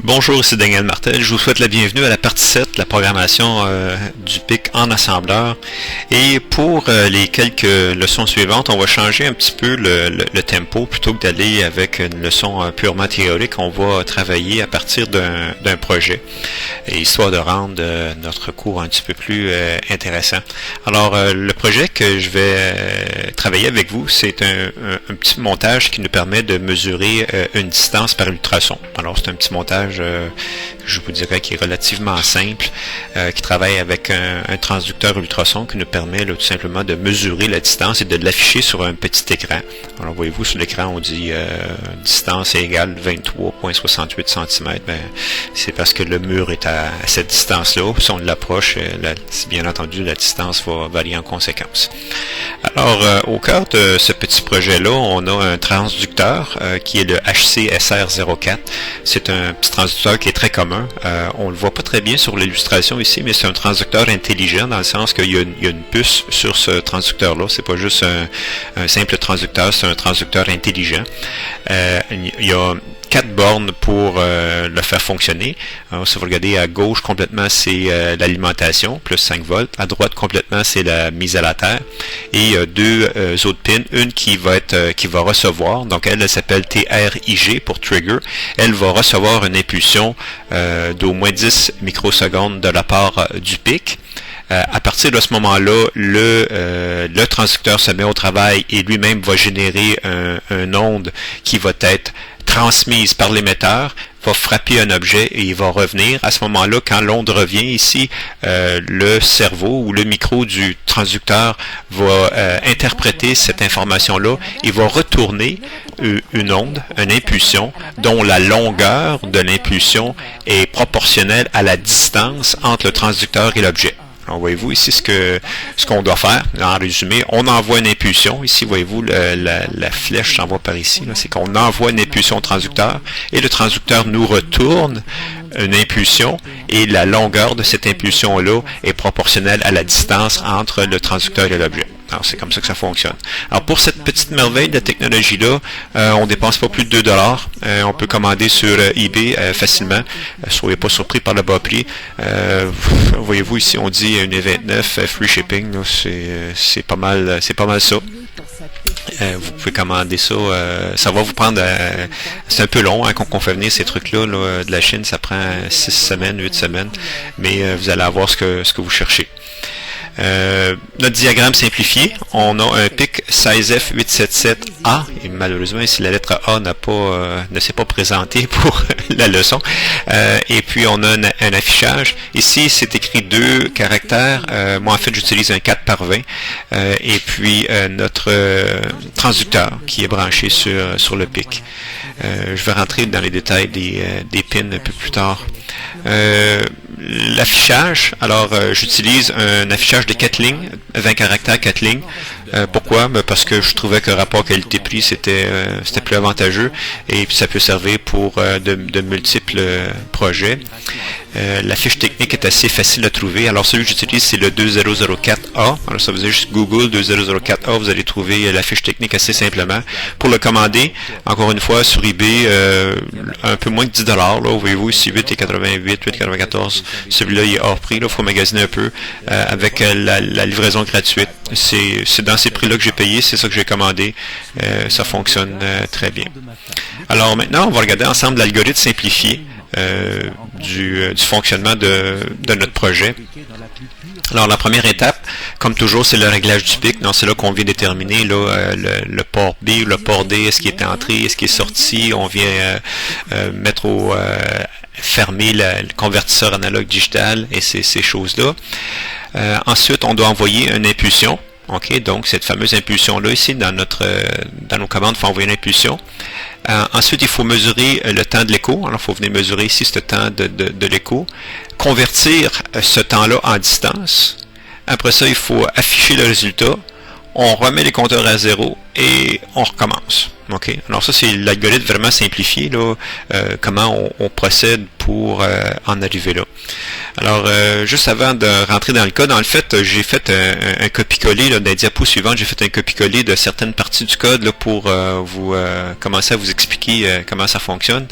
Bonjour, ici Daniel Martel. Je vous souhaite la bienvenue à la partie 7 de la programmation du PIC en assembleur. Et pour les quelques leçons suivantes, on va changer un petit peu le tempo. Plutôt que d'aller avec une leçon purement théorique, on va travailler à partir d'un projet, et histoire de rendre notre cours un petit peu plus intéressant. Alors, le projet que je vais travailler avec vous, c'est un petit montage qui nous permet de mesurer une distance par ultrason. Alors, c'est un petit montage je vous dirais qui est relativement simple, qui travaille avec un transducteur ultrason qui nous permet là, tout simplement de mesurer la distance et de l'afficher sur un petit écran. Alors voyez-vous sur l'écran on dit distance égale 23,68 cm. Ben, c'est parce que le mur est à cette distance-là. Si on l'approche, bien entendu la distance va varier en conséquence. Alors au cœur de ce petit projet-là, on a un transducteur qui est le HCSR04. C'est un petit transducteur qui est très commun. On ne le voit pas très bien sur l'illustration ici, mais c'est un transducteur intelligent dans le sens qu'il y a une puce sur ce transducteur-là. C'est pas juste un simple transducteur, c'est un transducteur intelligent. Il y a 4 bornes pour le faire fonctionner. Alors, si vous regardez à gauche complètement, c'est l'alimentation, plus 5 volts. À droite complètement, c'est la mise à la terre. Et il y a 2 autres pins. Une qui va recevoir, donc elle s'appelle TRIG pour trigger. Elle va recevoir une impulsion d'au moins 10 microsecondes de la part du PIC. À partir de ce moment-là, le transducteur se met au travail et lui-même va générer une onde qui va être transmise par l'émetteur, va frapper un objet et il va revenir. À ce moment-là, quand l'onde revient ici, le cerveau ou le micro du transducteur va interpréter cette information-là et va retourner une onde, une impulsion, dont la longueur de l'impulsion est proportionnelle à la distance entre le transducteur et l'objet. Alors, voyez-vous ici ce qu'on doit faire. En résumé, on envoie une impulsion. Ici, voyez-vous, la flèche s'envoie par ici. C'est qu'on envoie une impulsion au transducteur et le transducteur nous retourne une impulsion et la longueur de cette impulsion-là est proportionnelle à la distance entre le transducteur et l'objet. Alors, c'est comme ça que ça fonctionne. Alors, pour cette petite merveille de la technologie-là, on ne dépense pas plus de 2 $. On peut commander sur eBay facilement. Soyez pas surpris par le bas prix. Voyez-vous, ici, on dit 1,29 free shipping. C'est pas mal ça. Vous pouvez commander ça. Ça va vous prendre... c'est un peu long hein, qu'on fait venir ces trucs-là de la Chine. Ça prend 6 semaines, 8 semaines. Mais vous allez avoir ce que vous cherchez. Notre diagramme simplifié, on a un PIC 16F877A et malheureusement ici la lettre A ne s'est pas présentée pour la leçon. Et puis on a un affichage. Ici c'est écrit 2 caractères. Moi en fait j'utilise un 4 par 20. Et puis notre transducteur qui est branché sur le PIC. Je vais rentrer dans les détails des pins un peu plus tard. L'affichage, alors j'utilise un affichage de 4 lignes, 20 caractères, 4 lignes. Pourquoi? Parce que je trouvais que le rapport qualité-prix c'était plus avantageux et puis ça peut servir pour de multiples projets. La fiche technique est assez facile à trouver. Alors celui que j'utilise c'est le 2004A. Alors ça vous avez juste Google 2004A, vous allez trouver la fiche technique assez simplement. Pour le commander, encore une fois sur eBay, un peu moins de 10 $. Là, voyez-vous ici 8,88, 8,94. Celui-là il est hors prix, il faut magasiner un peu avec la livraison gratuite. C'est dans ces prix-là que j'ai payé, c'est ça que j'ai commandé. Ça fonctionne très bien. Alors maintenant, on va regarder ensemble l'algorithme simplifié du fonctionnement de notre projet. Alors la première étape, comme toujours, c'est le réglage du PIC. Donc c'est là qu'on vient déterminer le port B, le port D, est-ce qu'il est entré, est-ce qu'il est sorti. On vient mettre fermer le convertisseur analogue digital et ces choses-là. Ensuite, on doit envoyer une impulsion. OK, donc cette fameuse impulsion-là, ici, dans nos commandes, il faut envoyer une impulsion. Ensuite, il faut mesurer le temps de l'écho. Alors, il faut venir mesurer ici ce temps de l'écho. Convertir ce temps-là en distance. Après ça, il faut afficher le résultat. On remet les compteurs à 0 et on recommence. OK? Alors ça, c'est l'algorithme vraiment simplifié, là, comment on procède pour en arriver là. Alors, juste avant de rentrer dans le code, en fait, j'ai fait un copier-coller dans les diapos suivantes, j'ai fait un copier-coller de certaines parties du code là, pour vous commencer à vous expliquer comment ça fonctionne.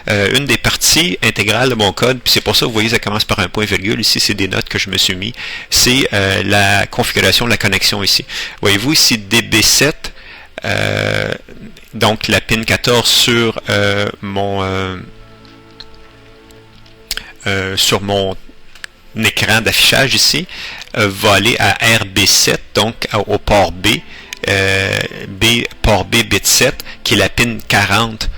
Une des parties intégrales de mon code, puis c'est pour ça que vous voyez, ça commence par un point-virgule, ici c'est des notes que je me suis mis, c'est la configuration de la connexion ici. Voyez-vous ici DB7, donc la pin 14 sur sur mon écran d'affichage ici va aller à RB7, donc au port B, port B bit 7, qui est la pin 40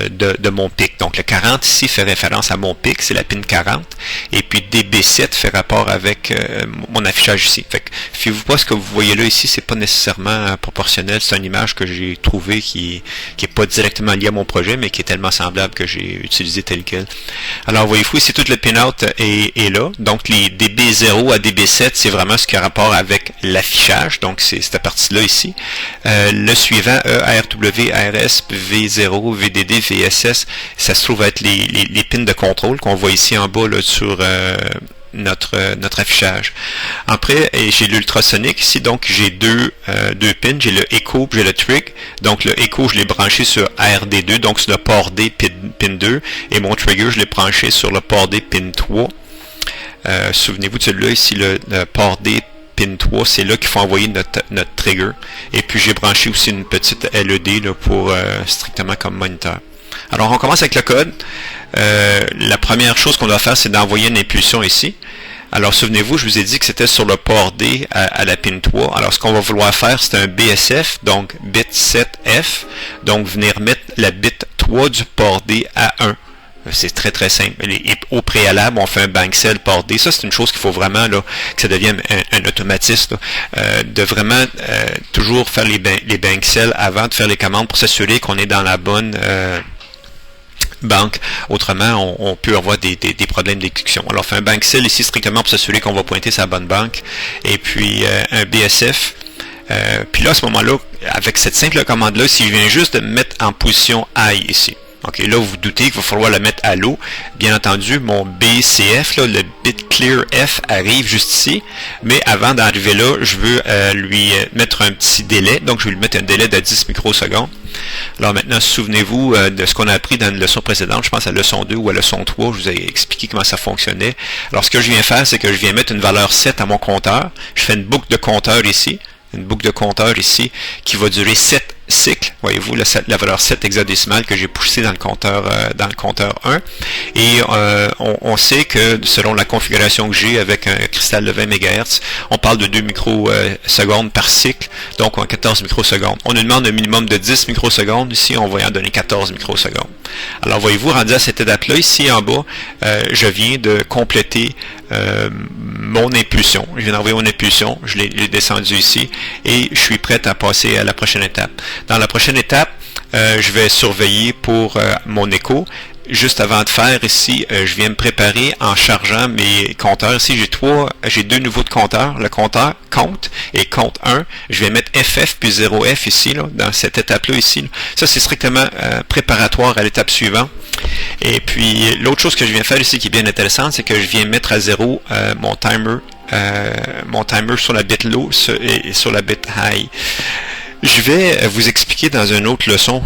de mon PIC. Donc le 40 ici fait référence à mon PIC, c'est la pin 40, et puis DB7 fait rapport avec mon affichage ici. Fait que fiez-vous pas, ce que vous voyez là ici, c'est pas nécessairement proportionnel, c'est une image que j'ai trouvée qui est pas directement liée à mon projet, mais qui est tellement semblable que j'ai utilisé tel quel. Alors voyez-vous ici, tout le pinout est là, donc les DB0 à DB7, c'est vraiment ce qui a rapport avec l'affichage, donc c'est cette partie-là ici. Le suivant, ERW, RS, V0, VDD, VSS, ça se trouve être les pins de contrôle qu'on voit ici en bas là, sur notre affichage. Après, j'ai l'ultrasonique ici, donc j'ai deux pins, j'ai le Echo et j'ai le Trig. Donc le Echo, je l'ai branché sur RD2, donc sur le port D pin 2, et mon Trigger, je l'ai branché sur le port D pin 3. Souvenez-vous de celui-là ici, le port D pin 3, c'est là qu'il faut envoyer notre trigger. Et puis j'ai branché aussi une petite LED là, pour strictement comme moniteur. Alors on commence avec le code. La première chose qu'on doit faire, c'est d'envoyer une impulsion ici. Alors souvenez-vous, je vous ai dit que c'était sur le port D à la pin 3. Alors ce qu'on va vouloir faire, c'est un BSF, donc bit 7F. Donc venir mettre la bit 3 du port D à 1. C'est très très simple. Et au préalable, on fait un bank cell port D. Ça, c'est une chose qu'il faut vraiment là, que ça devienne un automatisme. De vraiment toujours faire les bank cells avant de faire les commandes pour s'assurer qu'on est dans la bonne banque. Autrement, on peut avoir des problèmes d'exécution. Alors, on fait un bank cell ici strictement pour s'assurer qu'on va pointer sa bonne banque. Et puis, un BSF. Puis là, à ce moment-là, avec cette simple commande-là, si je viens juste de mettre en position high ici. OK, là, vous vous doutez qu'il va falloir le mettre à l'eau. Bien entendu, mon BCF, là, le bit clear F, arrive juste ici. Mais avant d'arriver là, je veux lui mettre un petit délai. Donc, je vais lui mettre un délai de 10 microsecondes. Alors maintenant, souvenez-vous de ce qu'on a appris dans une leçon précédente. Je pense à la leçon 2 ou à la leçon 3. Je vous ai expliqué comment ça fonctionnait. Alors, ce que je viens faire, c'est que je viens mettre une valeur 7 à mon compteur. Je fais une boucle de compteur ici. Une boucle de compteur ici qui va durer 7 cycles. Voyez-vous, la valeur 7 hexadécimale que j'ai poussée dans le compteur 1. Et on sait que selon la configuration que j'ai avec un cristal de 20 MHz, on parle de 2 microsecondes par cycle, donc en 14 microsecondes. On nous demande un minimum de 10 microsecondes. Ici, on va en donner 14 microsecondes. Alors, voyez-vous, rendu à cette étape-là, ici en bas, je viens de compléter mon impulsion. Je viens d'envoyer mon impulsion, je l'ai descendu ici, et je suis prêt à passer à la prochaine étape. Dans la prochaine étape, je vais surveiller pour mon écho. Juste avant de faire ici, je viens me préparer en chargeant mes compteurs. Ici, j'ai deux niveaux de compteurs. Le compteur compte et compte 1. Je vais mettre FF puis 0F ici, là, dans cette étape-là ici. Là. Ça, c'est strictement préparatoire à l'étape suivante. Et puis, l'autre chose que je viens faire ici qui est bien intéressante, c'est que je viens mettre à 0 mon timer sur la bit low et sur la bit high. Je vais vous expliquer dans une autre leçon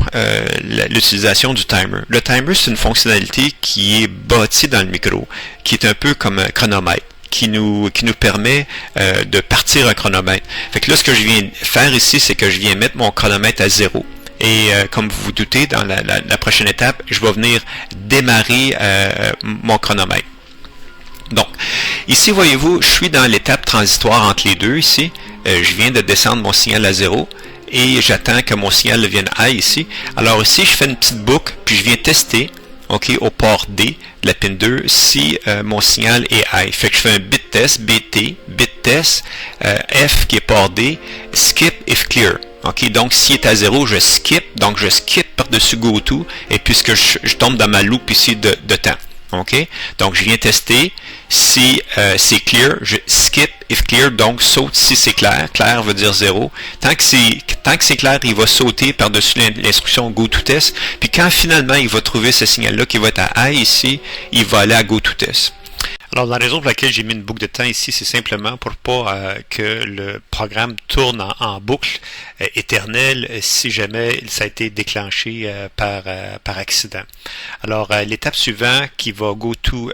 l'utilisation du timer. Le timer, c'est une fonctionnalité qui est bâtie dans le micro, qui est un peu comme un chronomètre, qui nous permet de partir un chronomètre. Fait que là, ce que je viens faire ici, c'est que je viens mettre mon chronomètre à 0. Et comme vous vous doutez, dans la prochaine étape, je vais venir démarrer mon chronomètre. Donc, ici, voyez-vous, je suis dans l'étape transitoire entre les deux ici. Je viens de descendre mon signal à 0. Et j'attends que mon signal devienne high ici. Alors ici, je fais une petite boucle, puis je viens tester, OK, au port D de la pin 2, si mon signal est high. Fait que je fais un bit test, BT, bit test, F qui est port D, skip if clear. OK, donc s'il est à 0, je skip, donc je skip par-dessus GoTo, et puisque je tombe dans ma loupe ici de temps. OK? Donc, je viens tester si c'est clear, je skip if clear, donc saute si c'est clair. Clair veut dire 0. Tant que c'est clair, il va sauter par-dessus l'instruction go to test. Puis quand finalement il va trouver ce signal-là qui va être à I ici, il va aller à go to test. Alors, la raison pour laquelle j'ai mis une boucle de temps ici, c'est simplement pour pas que le programme tourne en boucle éternelle si jamais ça a été déclenché par accident. Alors, l'étape suivante qui va go to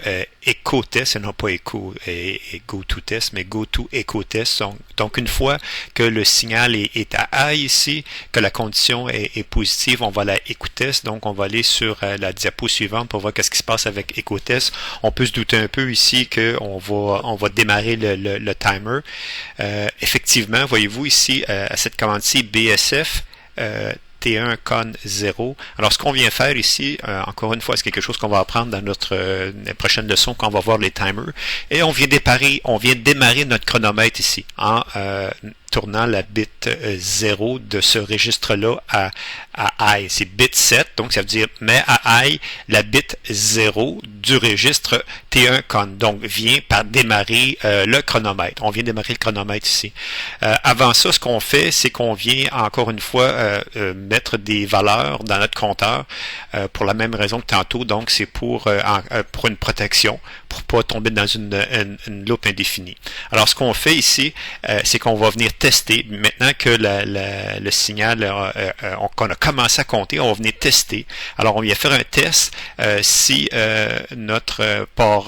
echo test, et non pas echo et go to test, mais go to echo test. Donc, une fois que le signal est à I ici, que la condition est positive, on va à la echo test. Donc, on va aller sur la diapo suivante pour voir qu'est-ce qui se passe avec echo test. On peut se douter un peu ici qu'on va démarrer le timer. Effectivement, voyez-vous ici, à cette commande-ci, BSF, T1 con 0. Alors, ce qu'on vient faire ici, encore une fois, c'est quelque chose qu'on va apprendre dans notre prochaine leçon quand on va voir les timers. Et on vient démarrer notre chronomètre ici en tournant la bit 0 de ce registre-là à I. C'est bit 7, donc ça veut dire met à I la bit 0 du registre T1 con. Donc, vient par démarrer le chronomètre. On vient démarrer le chronomètre ici. Avant ça, ce qu'on fait, c'est qu'on vient encore une fois mettre des valeurs dans notre compteur pour la même raison que tantôt. Donc, c'est pour une protection, pour pas tomber dans une loupe indéfinie. Alors, ce qu'on fait ici, c'est qu'on va venir tester. Maintenant que le signal, qu'on a commencé à compter, on va venir tester. Alors, on vient faire un test si notre port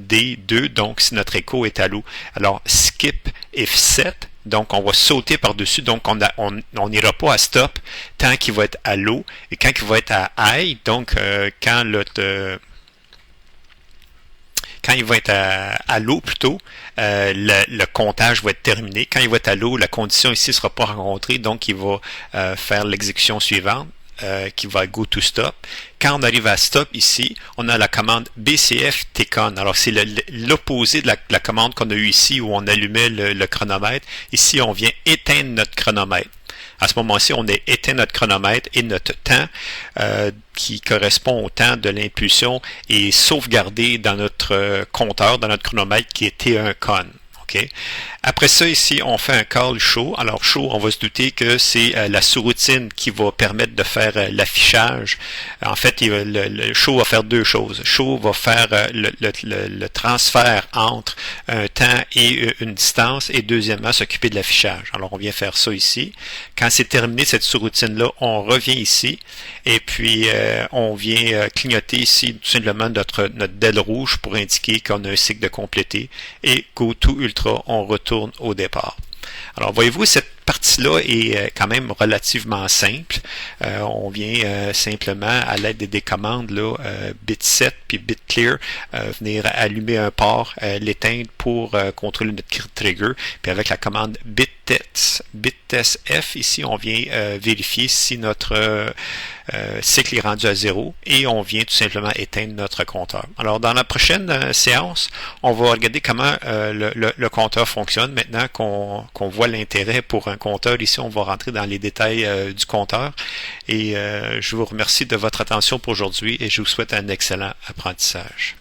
D2, donc si notre écho est à l'eau. Alors, skip if set. Donc, on va sauter par-dessus. Donc, on n'ira pas à stop tant qu'il va être à l'eau. Et quand il va être à I, donc quand il va être à l'eau plutôt, le comptage va être terminé. Quand il va être à l'eau, la condition ici ne sera pas rencontrée, donc il va faire l'exécution suivante. Qui va go to stop. Quand on arrive à stop ici, on a la commande BCF TCON. Alors, c'est l'opposé de la commande qu'on a eue ici où on allumait le chronomètre. Ici, on vient éteindre notre chronomètre. À ce moment-ci, on a éteint notre chronomètre et notre temps qui correspond au temps de l'impulsion est sauvegardé dans notre compteur, dans notre chronomètre qui est T1 con. Okay. Après ça, ici, on fait un call show. Alors, show, on va se douter que c'est la sous-routine qui va permettre de faire l'affichage. En fait, le show va faire deux choses. Show va faire le transfert entre un temps et une distance et deuxièmement, s'occuper de l'affichage. Alors, on vient faire ça ici. Quand c'est terminé, cette sous-routine-là, on revient ici et puis on vient clignoter ici tout simplement notre DEL rouge pour indiquer qu'on a un cycle de complété et go to ultra, on retourne au départ. Alors, voyez-vous, cette partie-là est quand même relativement simple. On vient simplement, à l'aide des commandes, là, bit set puis bit clear, venir allumer un port, l'éteindre pour contrôler notre trigger. Puis avec la commande bit test F, ici, on vient vérifier si notre cycle est rendu à 0 et on vient tout simplement éteindre notre compteur. Alors, dans la prochaine séance, on va regarder comment le compteur fonctionne. Maintenant qu'on voit l'intérêt pour un compteur, ici, on va rentrer dans les détails du compteur. Et je vous remercie de votre attention pour aujourd'hui et je vous souhaite un excellent apprentissage.